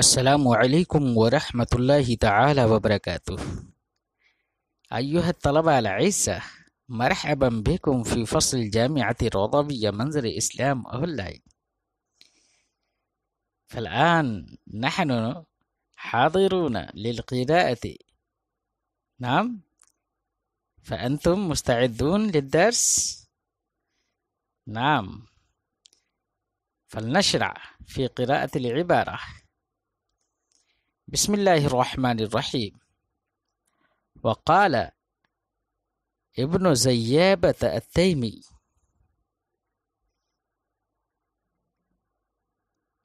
السلام عليكم ورحمة الله تعالى وبركاته. أيها الطلبة الأعزاء، مرحبا بكم في فصل الجامعة الرضوية منظر الإسلام أونلاين. فالآن نحن حاضرون للقراءة. نعم، فأنتم مستعدون للدرس؟ نعم، فلنشرع في قراءة العبارة. بسم الله الرحمن الرحيم. وقال ابن زيابة التيمي: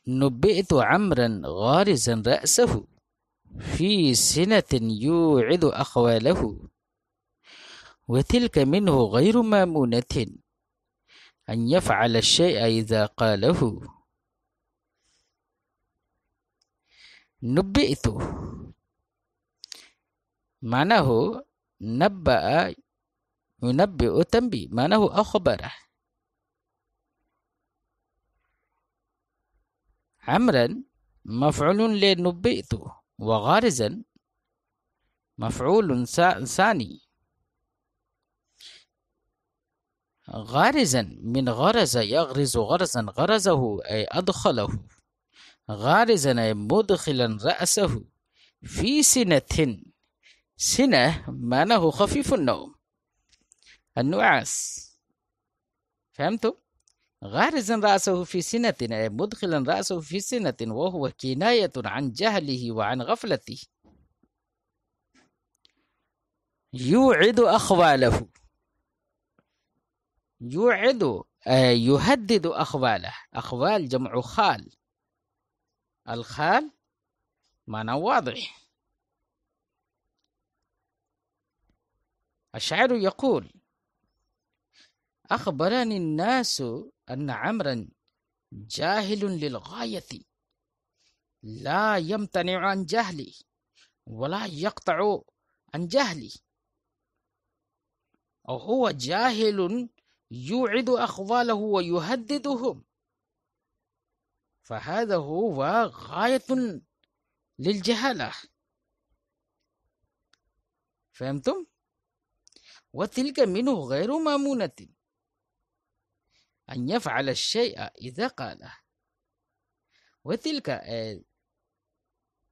نبئت عمرا غارزا رأسه في سنة يوعد أخواله، وتلك منه غير مامونة أن يفعل الشيء إذا قاله. نبئت معناه نبأ، ينبئ تنبيه معناه أخبره. عمرا مفعول لنبئت، وغارزا مفعول ثاني. غارزا من غرز يغرز غرزا، غرزه أي أدخله، غارزا أي مدخلا رأسه في سنة. سنة معناه خفيف النوم، النعاس. فهمتم؟ غارزا رأسه في سنة أي مدخلا رأسه في سنة، وهو كناية عن جهله وعن غفلته. يوعد أخواله، يوعد يهدد أخواله. أخوال جمع خال، الخال معنى واضح. الشاعر يقول: أخبرني الناس أن عمرا جاهل للغاية، لا يمتنع عن جهلي ولا يقطع عن جهلي. أو هو جاهل يوعد أخواله ويهددهم، فهذا هو غاية للجهالة. فهمتم؟ وتلك منه غير مامونة أن يفعل الشيء إذا قاله. وتلك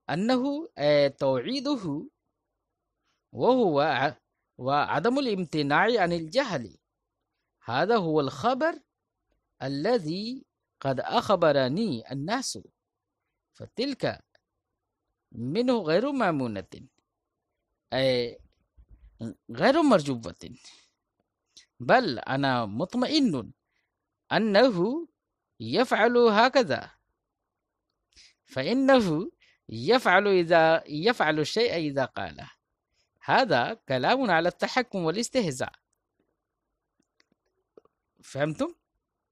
أنه توعيده، وهو وعدم الامتناع عن الجهل. هذا هو الخبر الذي قد أخبرني الناس، فتلك منه غير مامونة غير مرجوبة، بل أنا مطمئن أنه يفعل هكذا، فإنه يفعل الشيء إذا قاله. هذا كلام على التحكم والاستهزاء. فهمتم؟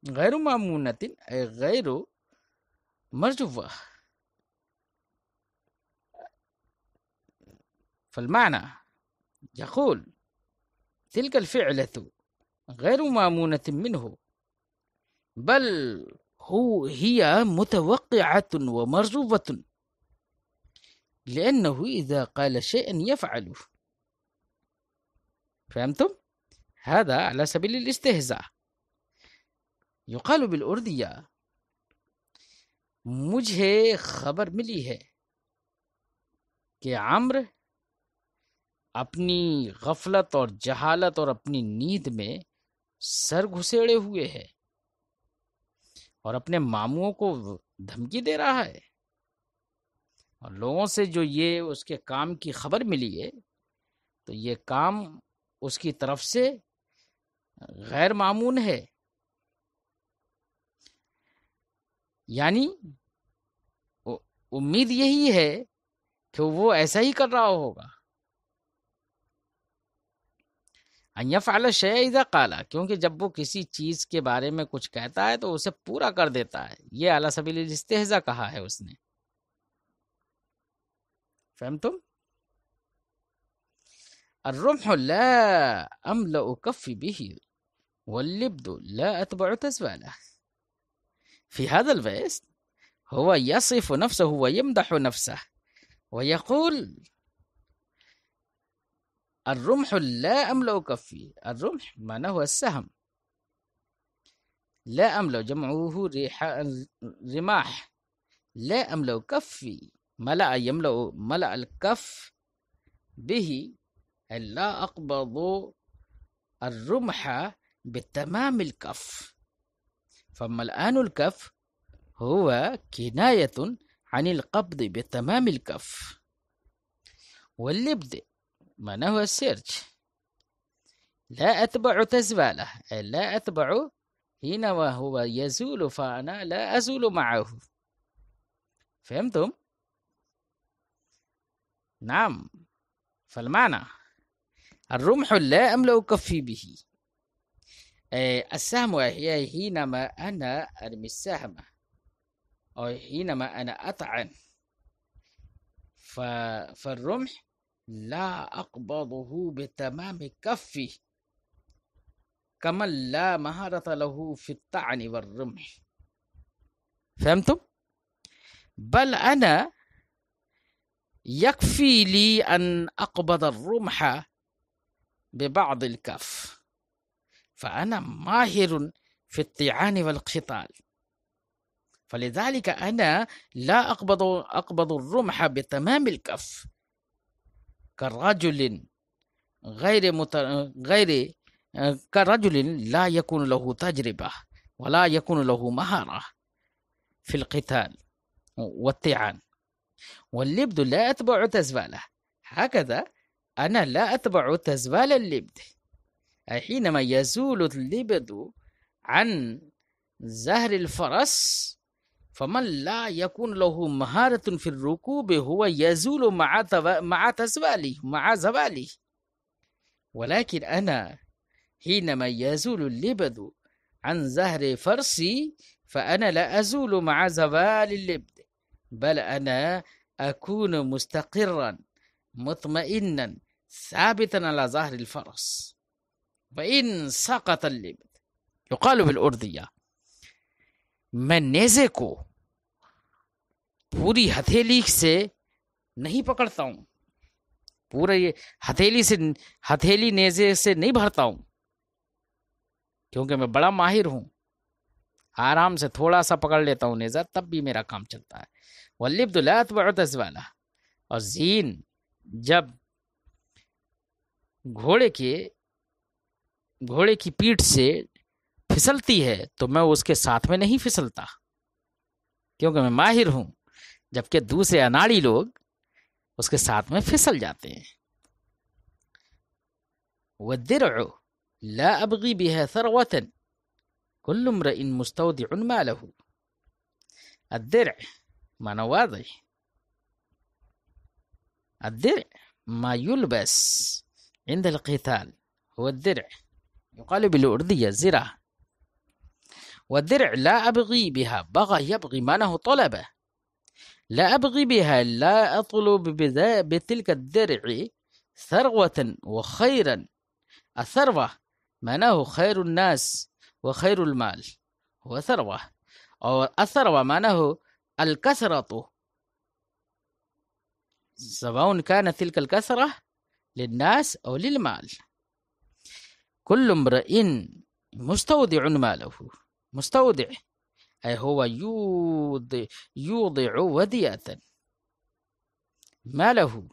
غير مامونة أي غير مرجوة. فالمعنى يقول: تلك الفعلة غير مامونة منه، بل هي متوقعة ومرجوة، لأنه إذا قال شيئا يفعله. فهمتم؟ هذا على سبيل الاستهزاء. يقال بالأردية: مجھے خبر ملی ہے کہ عمرو اپنی غفلت اور جہالت اور اپنی نیند میں سر گھسیڑے ہوئے ہے اور اپنے ماموں کو دھمکی دے رہا ہے، اور لوگوں سے جو یہ اس کے کام کی خبر ملی ہے تو یہ کام اس کی طرف سے غیر معمون ہے، یعنی امید یہی ہے کہ وہ ایسا ہی کر رہا ہوگا. ان یفعل الشیء اذا قال، کیونکہ جب وہ کسی چیز کے بارے میں کچھ کہتا ہے تو اسے پورا کر دیتا ہے. یہ علی سبیل الاستہزاء کہا ہے اس نے. فهمتم؟ الرمح لا املأ کفی به واللبد لا اتبع تزواله. في هذا البيت هو يصف نفسه ويمدح نفسه ويقول الرمح لا أملأ كفي. الرمح معناه السهم، لا أملأ جمعه رماح، لا أملأ كفي، ملأ يملأ ملأ الكف به، لا أقبض الرمح بتمام الكف. فملآن الكف هو كناية عن القبض بتمام الكف. واللبد معناه السيرج، لا أتبع تزواله، لا أتبع حينما هو يزول فأنا لا أزول معه. فهمتم؟ نعم. فالمعنى الرمح لا أملأ كفي به. السهم هي حينما أنا أرمي السهم أو حينما أنا أطعن، فالرمح لا أقبضه بتمام كفي كمن لا مهارة له في الطعن والرمح. فهمتم؟ بل أنا يكفي لي أن أقبض الرمح ببعض الكف، فأنا ماهر في الطعان والقتال، فلذلك أنا لا أقبض الرمح بتمام الكف كرجل كرجل لا يكون له تجربة ولا يكون له مهارة في القتال والطعان. واللبد لا أتبع تزواله، هكذا أنا لا أتبع تزوال اللبد. حينما يزول اللبد عن زهر الفرس، فمن لا يكون له مهارة في الركوب هو يزول مع تزواله مع زواله. ولكن أنا حينما يزول اللبد عن زهر فرسي فأنا لا أزول مع زوال اللبد، بل أنا أكون مستقرا مطمئنا ثابتا على ظهر الفرس. فإن سقط اللبد، يقال بالأردية میں نیزے کو پوری ہتھیلی سے نہیں پکڑتا ہوں، پورا یہ ہتھیلی نیزے سے نہیں بھرتا ہوں، کیونکہ میں بڑا ماہر ہوں، آرام سے تھوڑا سا پکڑ لیتا ہوں نیزہ، تب بھی میرا کام چلتا ہے۔ واللبد لا اتبع تزوالہ، اور زین جب گھوڑے کی پیٹھ سے پھسلتی ہے تو میں اس کے ساتھ میں نہیں پھسلتا، کیونکہ میں ماہر ہوں، جبکہ دوسرے اناڑی لوگ اس کے ساتھ میں پھسل جاتے ہیں۔ والدرع لا ابغی بها ثروة كل امرئ مستودع ماله۔ الدرع معنی واضح، الدرع ما يلبس عند القتال هو الدرع، يقال بالأردية زرع. والدرع لا أبغي بها، بغى يبغي معناه طلبه، لا أبغي بها، لا أطلب بتلك الدرع ثروة وخيرا. الثروة معناه خير الناس وخير المال هو ثروة، أو الثروة معناه الكثرة، سواء كانت تلك الكثرة للناس أو للمال. كل امرئ مستودع ماله، مستودع أي هو يوضع وديعة، ماله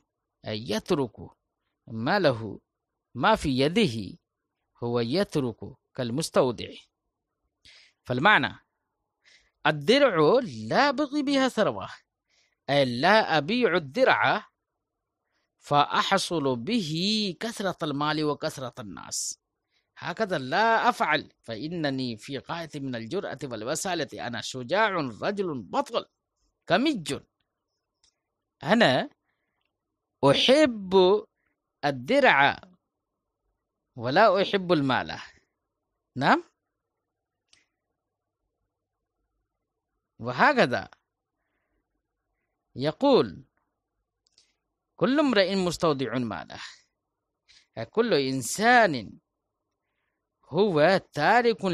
أي يترك ماله، ما في يده هو يترك كالمستودع. فالمعنى الدرع لا أبغي بها ثروة، أي لا أبيع الدرع فأحصل به كثرة المال وكثرة الناس، هكذا لا أفعل، فإنني في غاية من الجرأة والوسالة، أنا شجاع رجل بطل كمج، أنا أحب الدرع ولا أحب المال. نعم. وهكذا يقول كل امرئ مستودع ماله، كل إنسان هو تارك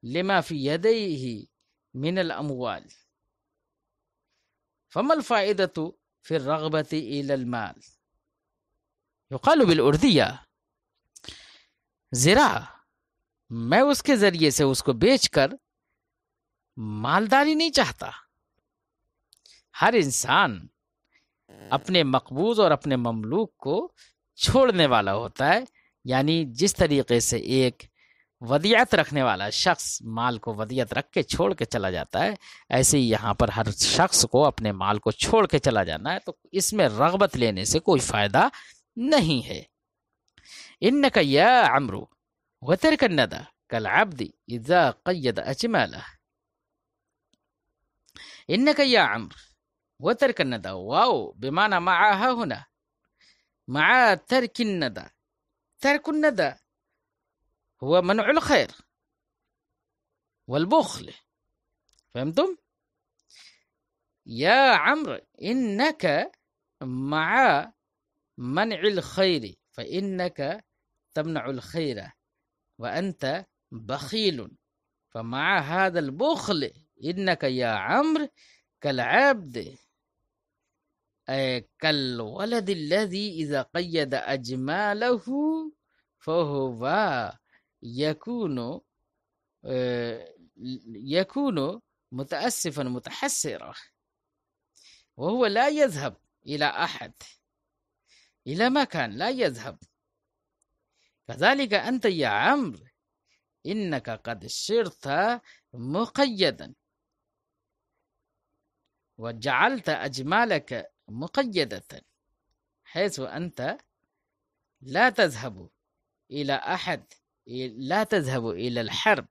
لما في يديه من الأموال. فما الفائدة في الرغبة إلى المال. يقال بالأردية زرا، میں اس کے ذریعے سے اس کو بیچ کر مالداری نہیں چاہتا. ہر انسان اپنے مقبوض اور اپنے مملوک کو چھوڑنے والا ہوتا ہے. یعنی جس طریقے سے ایک ودیعت رکھنے والا شخص مال کو ودیعت رکھ کے چھوڑ کے چلا جاتا ہے، ایسے ہی یہاں پر ہر شخص کو اپنے مال کو چھوڑ کے چلا جانا ہے. تو اس میں رغبت لینے سے کوئی فائدہ نہیں ہے. انک یا عمرو وترک الندى كالعبد اذا قید اجماله. انک یا عمرو وترک الندى، واو بمعنى معها هنا، مع ترك الندى. ترك الندى هو منع الخير والبخل. فهمتم؟ يا عمرو إنك مع منع الخير فإنك تمنع الخير وأنت بخيل، فمع هذا البخل إنك يا عمرو كالعبد كالولد الذي إذا قيد أجماله فهو يكون متأسفا متحسرا وهو لا يذهب إلى أحد، إلى مكان لا يذهب. كذلك أنت يا عمرو إنك قد صرت مقيدا وجعلت أجمالك مقيدة حيث أنت لا تذهب إلى أحد، لا تذهب إلى الحرب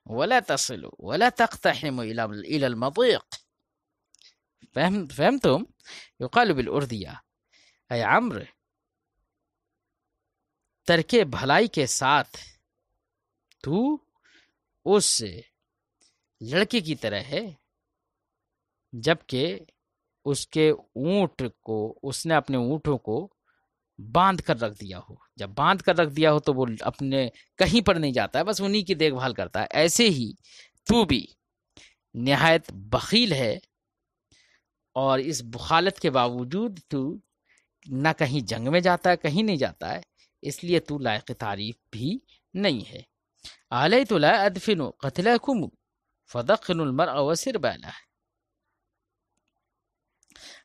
ولا تصل ولا تقتحم إلى المضيق. فهمتم؟ يقال بالأردية اے عمرو، ترک بھلائی کے ساتھ تو اس لڑکے کی طرح ہے جبکہ اس کے اونٹ کو اس نے اپنے اونٹوں کو باندھ کر رکھ دیا ہو. جب باندھ کر رکھ دیا ہو تو وہ اپنے کہیں پر نہیں جاتا ہے، بس انہی کی دیکھ بھال کرتا ہے. ایسے ہی تو بھی نہایت بخیل ہے، اور اس بخالت کے باوجود تو نہ کہیں جنگ میں جاتا ہے، کہیں نہیں جاتا ہے، اس لیے تو لائق تعریف بھی نہیں ہے. علیت لا ادفن قتلکم فدخن المرء وسرباله.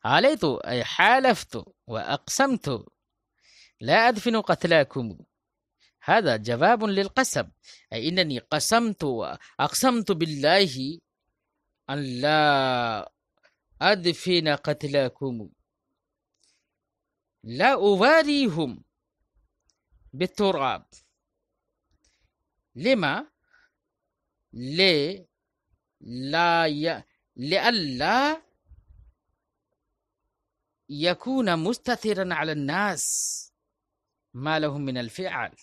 علیت اے حالفت واقسمت لا ادفن قتلاکم. هذا جواب للقسم، اي انني قسمت واقسمت بالله ان لا ادفن قتلاکم لا اواريهم بالتراب. لما لئلا يكون مستترا على الناس ما لهم من الفعل،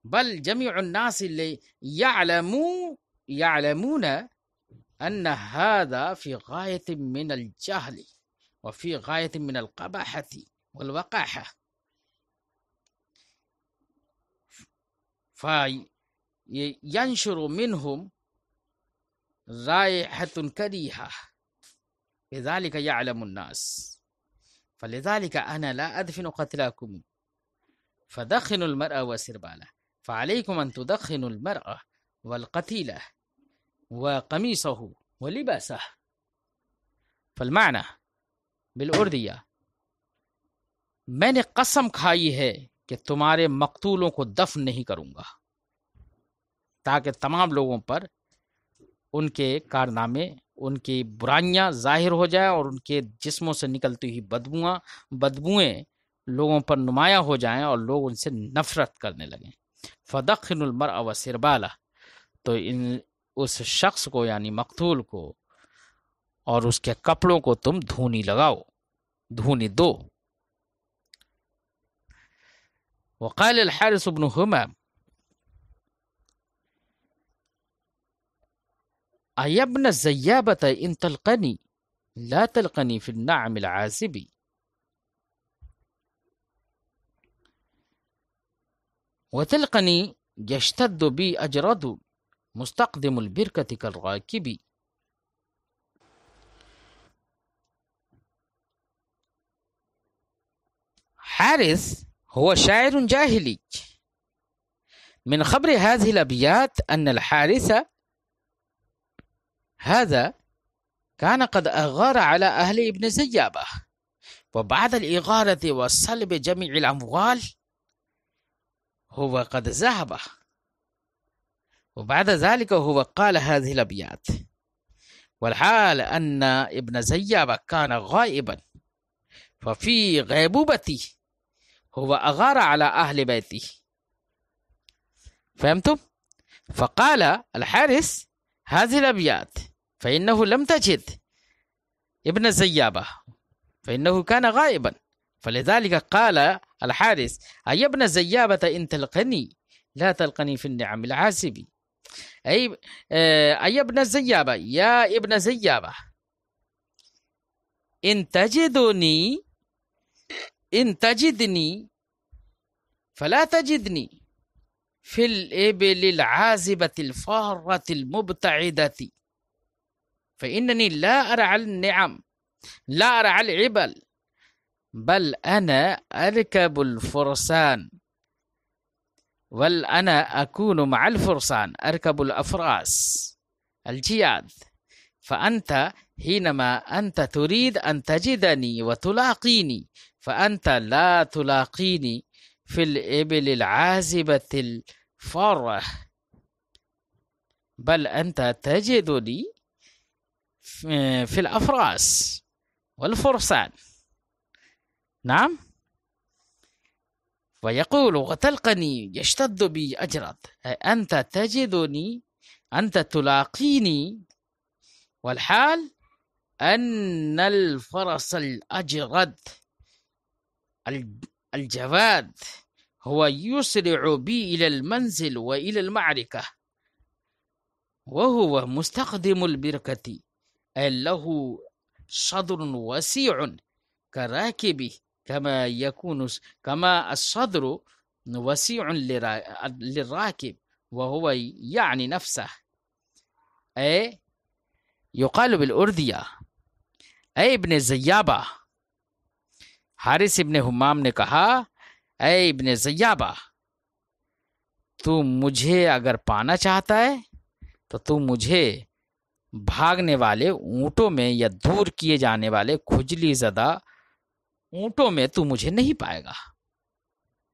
بل جميع الناس اللي يعلمون أن هذا في غاية من الجهل وفي غاية من القباحة والوقاحة، فينشر منهم رائحة كريهة، لذلك يعلم الناس، فلذلك أنا لا أدفن قتلاكم فدخنوا المرء وسرباله، فعليكم أن تدخنوا المرء والقتيلة وقميصه ولباسه. فالمعنى بالأردية، میں نے قسم کھائی ہے کہ تمہارے مقتولوں کو دفن نہیں کروں گا تاکہ تمام لوگوں پر ان کے کارنامے، ان کی برائیاں ظاہر ہو جائیں اور ان کے جسموں سے نکلتی ہوئی بدبوئیں لوگوں پر نمایاں ہو جائیں اور لوگ ان سے نفرت کرنے لگیں. فدخن المرء وسربالہ، تو اس شخص کو یعنی مقتول کو اور اس کے کپڑوں کو تم دھونی لگاؤ، دھونی دو. وقال الحارث بن همام أي ابن الزيابة إن تلقني لا تلقني في النعم العازب. وتلقني يشتد بي أجرد مستقدم البركة كالراكب. الحارث هو شاعر جاهلي. من خبر هذه الأبيات أن الحارث هذا كان قد أغار على أهل ابن زيابة، وبعد الإغارة وسلب جميع الأموال هو قد ذهب، وبعد ذلك هو قال هذه الأبيات، والحال أن ابن زيابة كان غائبا، ففي غيبوبته هو أغار على أهل بيته. فهمتم؟ فقال الحارث هذه الأبيات فإنه لم تجد ابن زيابة، فإنه كان غائبا، فلذلك قال الحارث أي ابن زيابة إن تلقني لا تلقني في النعم العاسب. أي ابن زيابة، يا ابن زيابة، إن تجدني فلا تجدني في الإبل العازبة الفارة المبتعدة، فإنني لا أرعى النعم، لا أرعى العبل، بل أنا أركب الفرسان، بل أنا أكون مع الفرسان، أركب الأفراس الجياد. فأنت حينما أنت تريد أن تجدني وتلاقيني، فأنت لا تلاقيني في الإبل العازبة الفارة، بل أنت تجدني في الأفراس والفرسان. نعم. ويقول وتلقني يشتد بي أجرد، أنت تجدني، أنت تلاقيني، والحال أن الفرس الأجرد الجواد هو يسرع بي إلى المنزل وإلى المعركة، وهو مستخدم البركة، له صدر وسيع كراكب، كما الصدر وسيع للراكب، وهو يعني نفسه. أي يقال بالأردية اے ابن زیابہ. حارث ابن حمام نے کہا اے ابن زیابہ، تو مجھے اگر پانا چاہتا ہے تو تو مجھے بھاگنے والے اونٹوں میں یا دور کیے جانے والے کھجلی زدہ اونٹوں میں تو مجھے نہیں پائے گا،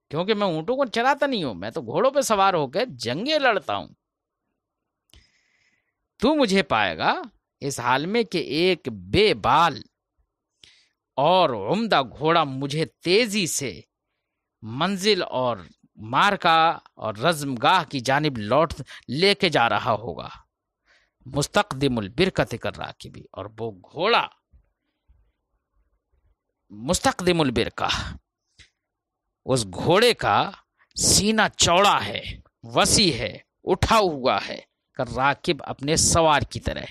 کیونکہ میں اونٹوں کو چلاتا نہیں ہوں، میں تو گھوڑوں پہ سوار ہو کے جنگیں لڑتا ہوں۔ تو مجھے پائے گا اس حال میں کہ ایک بے بال اور عمدہ گھوڑا مجھے تیزی سے منزل اور مارکا اور رزمگاہ کی جانب لوٹ لے کے جا رہا ہوگا، مستقدم البرکت کر راکبی، اور وہ گھوڑا مستقدم البرکہ، اس گھوڑے کا سینہ چوڑا ہے، وسیع ہے، اٹھا ہوا ہے، کر راکب اپنے سوار کی طرح،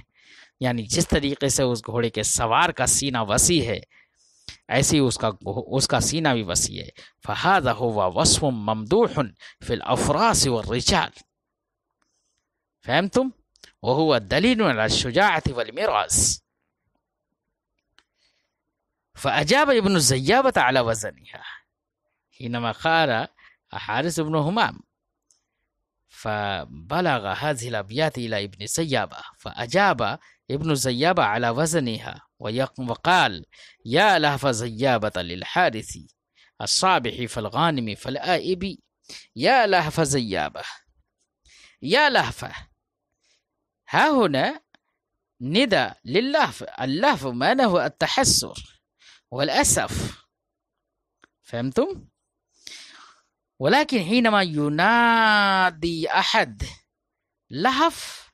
یعنی جس طریقے سے اس گھوڑے کے سوار کا سینہ وسیع ہے ایسے ہی اس کا سینہ بھی وسیع ہے۔ فَهَذَا هُوَ وَصْفٌ مَمْدُوحٌ فِي الْأَفْرَاسِ وَالرِّجَالِ، فهمتم؟ وهو دلیل على الشجاعة والمراس۔ فأجاب ابن الزيابة على وزنها حينما قال حارث بن همام، فبلغ هذه الأبيات إلى ابن زيابة، فأجاب ابن زيابة على وزنها وقال يا لهف زيابة للحارث الصابح فالغانم فالآئب، يا لهف زيابة، يا لهف، ها هنا ندى للهف، اللهف معناه التحسر والأسف، فهمتم؟ ولكن حينما ينادي أحد لهف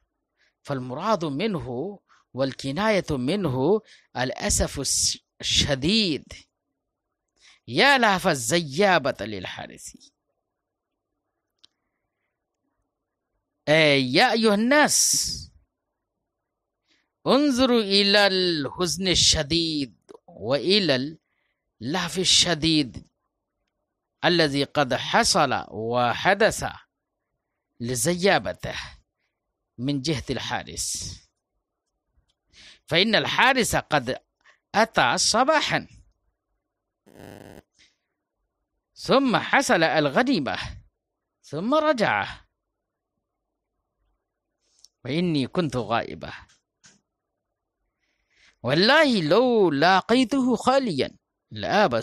فالمراد منه والكناية منه الأسف الشديد، يا لهف الزيابة للحارث، يا أيها الناس انظروا إلى الحزن الشديد وإلى اللهف الشديد الذي قد حصل وحدث لزيابته من جهة الحارس، فإن الحارس قد أتى صباحا ثم حصل الغنیمة ثم رجع وإني كنت غائبة والله لو لاقيته خاليا لآب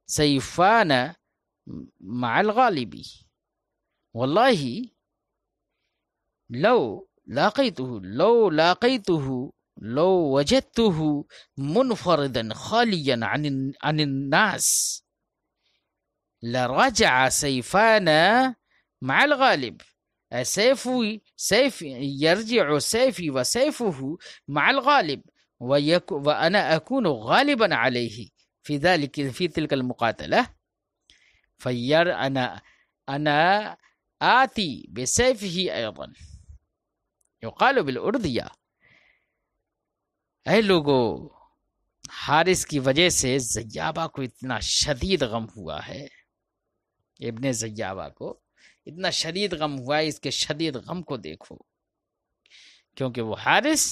سيفان مع الغالب والله لو وجدته منفردا خاليا عن الناس لرجع سيفان مع الغالب. سيف يرجع سيفي وسيفه مع الغالب وأنا أكون غالبا عليه في تلك المقاتلة أنا آتي بسيفه أيضا. يقال بالأردية اے لوگو، حارث کی وجہ سے زیابہ کو اتنا شدید غم ہوا ہے، ابن زیابہ کو اتنا شدید غم ہوا ہے، اس کے شدید غم کو دیکھو، کیونکہ وہ حارث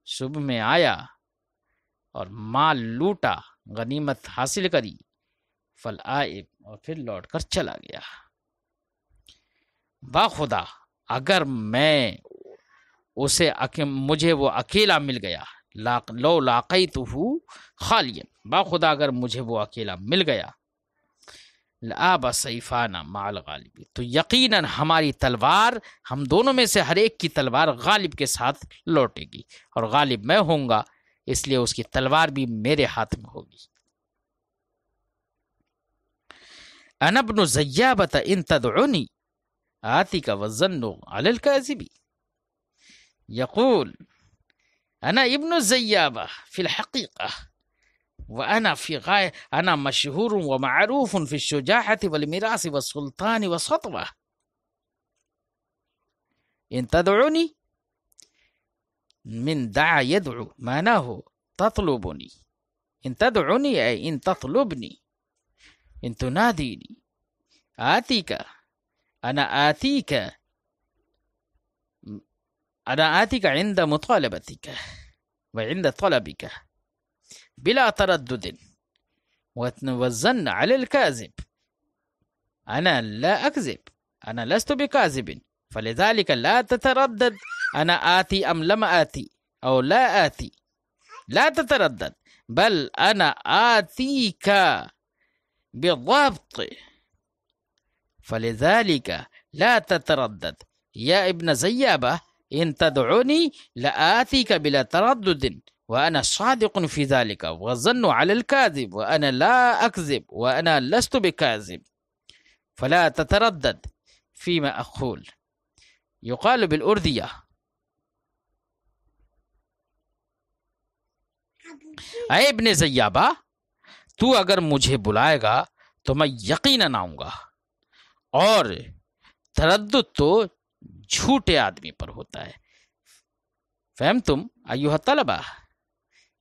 صبح میں آیا اور مال لوٹا، غنیمت حاصل کری، فالآئب اور پھر لوٹ کر چلا گیا۔ باخدا اگر مجھے وہ اکیلا مل گیا، لو لاقیتہ خالیا، باخدا اگر مجھے وہ اکیلا مل گیا، لآب سیفانا مع الغالب، تو یقیناً ہماری تلوار، ہم دونوں میں سے ہر ایک کی تلوار غالب کے ساتھ لوٹے گی، اور غالب میں ہوں گا، اس لیے اس کی تلوار بھی میرے ہاتھ میں ہوگی۔ انا ابن زیابۃ ان تدعنی آتیک والظن علی الکاذب، یقول انا ابن الزیابہ فی الحقیقہ وانا انا مشہور ومعروف فی الشجاعۃ والمیراث والسلطان والسطوہ، ان تدعنی من دعا يدعو معناه تطلبني، ان تدعني اي ان تطلبني، ان تناديني آتيك، انا آتيك عند مطالبتك وعند طلبك بلا تردد والظن على الكاذب، انا لا اكذب، انا لست بكاذب، فلذلك لا تتردد انا آتي ام لم آتي او لا آتي، لا تتردد، بل انا آتيك بالضبط، فلذلك لا تتردد يا ابن زيابة، إن تدعني لآتيك بلا تردد وأنا صادق في ذلك، والظن على الكاذب وأنا لا أكذب وأنا لست بكاذب، فلا تتردد فيما أقول۔ يقال بالأردية اے ابن زیابہ، تو اگر مجھے بلائے گا تو میں یقیناً آؤں گا، اور تردد تو جھوٹے آدمی پر ہوتا ہے۔ فهمتم ایھا الطلبہ؟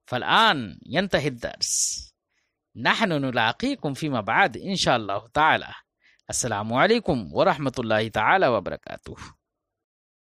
فالآن ينتهي الدرس، نحن نلاقيكم فيما بعد ان شاء الله تعالى۔ السلام علیکم ورحمۃ اللہ تعالی وبرکاتہ۔